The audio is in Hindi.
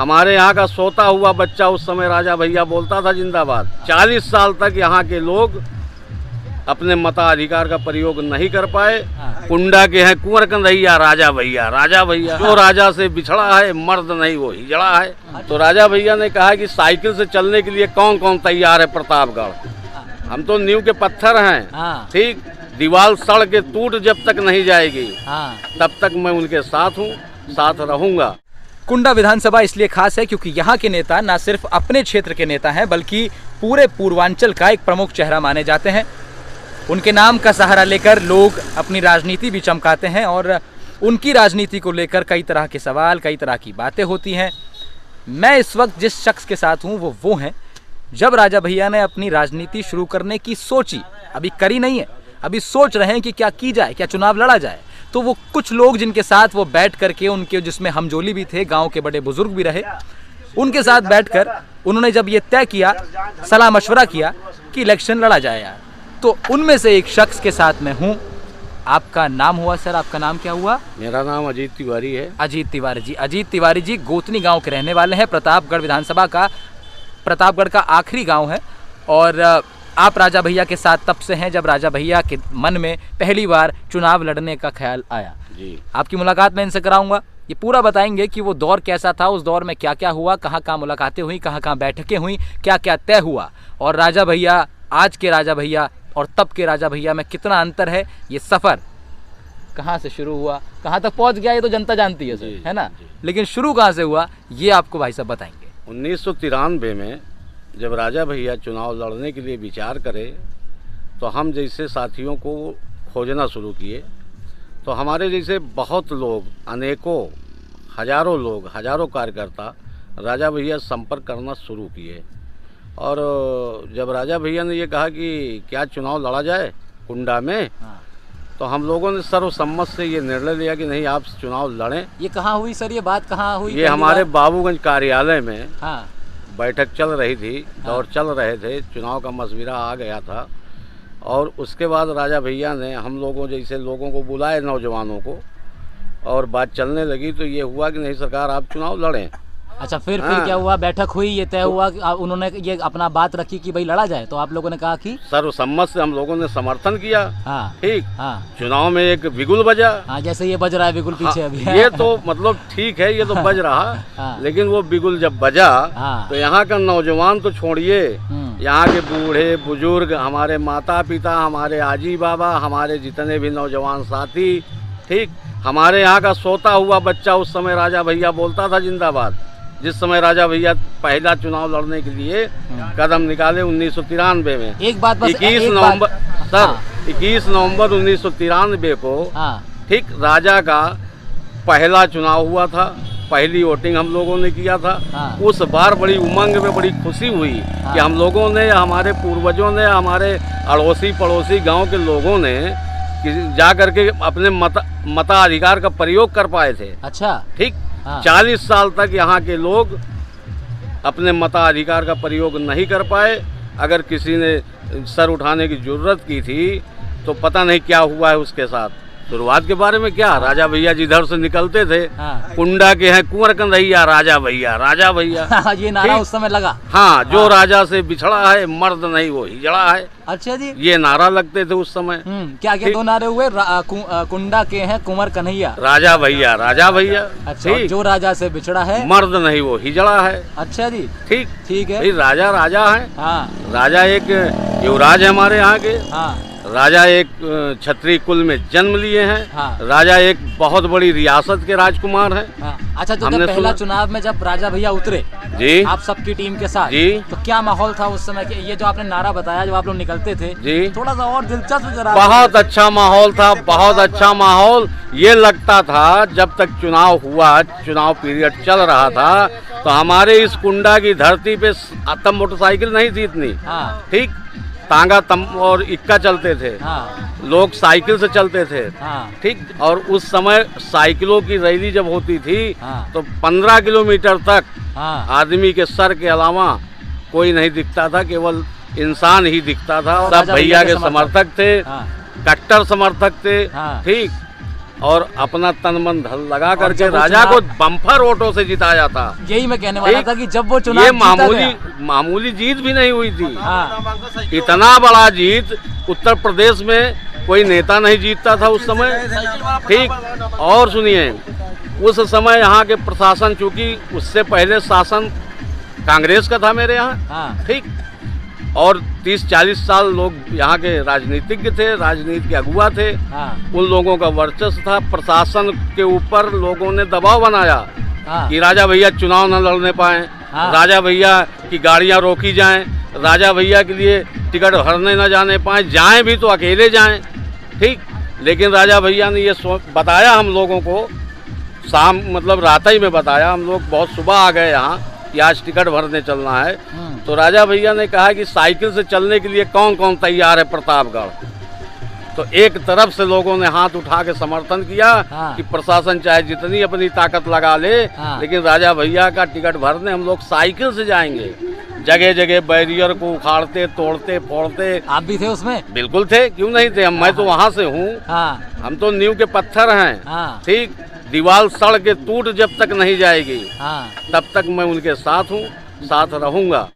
हमारे यहाँ का सोता हुआ बच्चा उस समय राजा भैया बोलता था जिंदाबाद। 40 साल तक यहाँ के लोग अपने मताधिकार का प्रयोग नहीं कर पाए। कुंडा के हैं कुंवर कन्हैया राजा भैया, राजा भैया। जो राजा से बिछड़ा है मर्द नहीं वो हिजड़ा है। तो राजा भैया ने कहा कि साइकिल से चलने के लिए कौन कौन तैयार है प्रतापगढ़। हम तो नींव के पत्थर हैं, ठीक। दीवार सड़ के टूट जब तक नहीं जाएगी तब तक मैं उनके साथ हूँ, साथ रहूंगा। कुंडा विधानसभा इसलिए खास है क्योंकि यहाँ के नेता न सिर्फ अपने क्षेत्र के नेता हैं बल्कि पूरे पूर्वांचल का एक प्रमुख चेहरा माने जाते हैं। उनके नाम का सहारा लेकर लोग अपनी राजनीति भी चमकाते हैं और उनकी राजनीति को लेकर कई तरह के सवाल, कई तरह की बातें होती हैं। मैं इस वक्त जिस शख्स के साथ हूँ वो हैं जब राजा भैया ने अपनी राजनीति शुरू करने की सोची, अभी करी नहीं है, अभी सोच रहे हैं कि क्या की जाए, क्या चुनाव लड़ा जाए। तो वो कुछ लोग जिनके साथ वो बैठ करके, उनके जिसमें हमजोली भी थे, गाँव के बड़े बुजुर्ग भी रहे, उनके साथ बैठकर उन्होंने जब ये तय किया, सलाह मशवरा किया कि इलेक्शन लड़ा जाए यार, तो उनमें से एक शख्स के साथ मैं हूँ। आपका नाम हुआ सर, आपका नाम क्या हुआ? मेरा नाम अजीत तिवारी है। अजीत तिवारी जी। अजीत तिवारी जी गोतनी गांव के रहने वाले हैं। प्रतापगढ़ विधानसभा का, प्रतापगढ़ का आखिरी गांव है और आप राजा भैया के साथ तब से हैं जब राजा भैया के मन में पहली बार चुनाव लड़ने का ख्याल आया जी। आपकी मुलाकात मैं इनसे कराऊंगा, ये पूरा बताएंगे कि वो दौर कैसा था, उस दौर में क्या क्या हुआ, कहाँ कहाँ मुलाकातें हुई, कहाँ कहाँ बैठकें हुई, क्या क्या तय हुआ और राजा भैया, आज के राजा भैया और तब के राजा भैया में कितना अंतर है। ये सफ़र कहाँ से शुरू हुआ, कहाँ तक पहुँच गया, ये तो जनता जानती है सर, है ना, लेकिन शुरू कहाँ से हुआ ये आपको भाई साहब बताएंगे। 1993 में जब राजा भैया चुनाव लड़ने के लिए विचार करे तो हम जैसे साथियों को खोजना शुरू किए। तो हमारे जैसे बहुत लोग, अनेकों, हजारों लोग, हजारों कार्यकर्ता राजा भैया संपर्क करना शुरू किए। और जब राजा भैया ने ये कहा कि क्या चुनाव लड़ा जाए कुंडा में, तो हम लोगों ने सर्वसम्मत से ये निर्णय लिया कि नहीं, आप चुनाव लड़ें। ये कहाँ हुई सर, ये बात कहाँ हुई? ये हमारे बाबूगंज कार्यालय में हाँ। बैठक चल रही थी, दौर चल रहे थे, चुनाव का मशविरा आ गया था और उसके बाद राजा भैया ने हम लोगों जैसे लोगों को बुलाए, नौजवानों को, और बात चलने लगी। तो ये हुआ कि नहीं सरकार, आप चुनाव लड़ें। अच्छा, फिर क्या हुआ? बैठक हुई, ये तय हुआ, उन्होंने ये अपना बात रखी कि भाई लड़ा जाए, तो आप लोगों ने कहा कि सर्वसम्मत से हम लोगों ने समर्थन किया। हाँ, ठीक। हाँ, चुनाव में एक बिगुल बजा। हाँ, जैसे ये बज रहा है बिगुल पीछे अभी। ये तो मतलब ठीक है, ये तो बज रहा लेकिन वो बिगुल जब बजा तो यहाँ का नौजवान तो छोड़िए, यहाँ के बूढ़े बुजुर्ग, हमारे माता पिता, हमारे आजी बाबा, हमारे जितने भी नौजवान साथी, ठीक, हमारे यहाँ का सोता हुआ बच्चा उस समय राजा भैया बोलता था जिंदाबाद। जिस समय राजा भैया पहला चुनाव लड़ने के लिए कदम निकाले 1993 में, एक बात बस, 21 नवंबर सर, 21 नवंबर 1993 को, ठीक, राजा का पहला चुनाव हुआ था, पहली वोटिंग हम लोगों ने किया था। उस बार बड़ी उमंग में बड़ी खुशी हुई कि हम लोगों ने, हमारे पूर्वजों ने, हमारे अड़ोसी पड़ोसी गांव के लोगों ने जा करके अपने मताधिकार का प्रयोग कर पाए थे। अच्छा, ठीक। 40 साल तक यहाँ के लोग अपने मताधिकार का प्रयोग नहीं कर पाए। अगर किसी ने सर उठाने की जरूरत की थी तो पता नहीं क्या हुआ है उसके साथ। शुरुआत के बारे में क्या, राजा भैया जिधर से निकलते थे, कुंडा के हैं कुंवर कन्हैया राजा भैया, राजा भैया। ये नारा उस समय लगा। हाँ, जो राजा से बिछड़ा है मर्द नहीं वो हिजड़ा है। अच्छा जी, ये नारा लगते थे उस समय। क्या क्या दो नारे हुए? कुंडा के हैं कुंवर कन्हैया राजा भैया, राजा भैया। अच्छा, जो राजा से बिछड़ा है मर्द नहीं वो हिजड़ा है। अच्छा जी, ठीक, ठीक है। राजा राजा है। हाँ, राजा एक युवराज है हमारे यहाँ के। हाँ, राजा एक क्षत्रिय कुल में जन्म लिए हैं। हाँ। राजा एक बहुत बड़ी रियासत के राजकुमार हैं। हाँ। अच्छा, तो जब पहला चुनाव में जब राजा भैया उतरे जी, आप सबकी टीम के साथ जी, तो क्या माहौल था उस समय? ये जो आपने नारा बताया, जब आप लोग निकलते थे जी, थोड़ा सा और दिलचस्प जरा। बहुत अच्छा माहौल था, बहुत अच्छा माहौल। ये लगता था जब तक चुनाव हुआ, चुनाव पीरियड चल रहा था, तो हमारे इस कुंडा की धरती पे तब मोटरसाइकिल नहीं थी इतनी। हाँ। ठीक, तांगा तम और इक्का चलते थे। हाँ। लोग साइकिल से चलते थे। हाँ। ठीक, और उस समय साइकिलों की रैली जब होती थी। हाँ। तो 15 किलोमीटर तक हाँ। आदमी के सर के अलावा कोई नहीं दिखता था, केवल इंसान ही दिखता था। सब भैया के समर्थक थे। हाँ। कट्टर समर्थक थे। हाँ। ठीक, और अपना तन मन धन लगा करके जब वो राजा को बम्पर वोटों से जिताया था। यही मैं कहने वाला था कि जब वो चुनाव ये जीता गया। मामूली जीत भी नहीं हुई थी। हाँ। इतना बड़ा जीत उत्तर प्रदेश में कोई नेता नहीं जीतता था उस समय। ठीक, और सुनिए, उस समय यहाँ के प्रशासन, चूंकि उससे पहले शासन कांग्रेस का था मेरे यहाँ। हाँ। ठीक, और 30-40 साल लोग यहाँ के राजनीतिज्ञ थे, राजनीति के अगुआ थे। हाँ। उन लोगों का वर्चस्व था। प्रशासन के ऊपर लोगों ने दबाव बनाया। हाँ। कि राजा भैया चुनाव न लड़ने पाए। हाँ। राजा भैया की गाड़ियाँ रोकी जाएं, राजा भैया के लिए टिकट भरने न जाने पाए, जाएं भी तो अकेले जाएं। ठीक, लेकिन राजा भैया ने ये बताया हम लोगों को, शाम मतलब रात ही में बताया। हम लोग बहुत सुबह आ गए यहाँ कि आज टिकट भरने चलना है। तो राजा भैया ने कहा कि साइकिल से चलने के लिए कौन कौन तैयार है प्रतापगढ़। तो एक तरफ से लोगों ने हाथ उठा के समर्थन किया। हाँ। कि प्रशासन चाहे जितनी अपनी ताकत लगा ले। हाँ। लेकिन राजा भैया का टिकट भरने हम लोग साइकिल से जाएंगे। जगह जगह बैरियर को उखाड़ते, तोड़ते, फोड़ते। आप भी थे उसमें? बिल्कुल थे, क्यों नहीं थे। मैं तो वहाँ से हूँ। हाँ। हम तो नींव के पत्थर हैं। हाँ। ठीक, दीवार सड़ के टूट जब तक नहीं जाएगी, हाँ। तब तक मैं उनके साथ हूँ, साथ रहूँगा।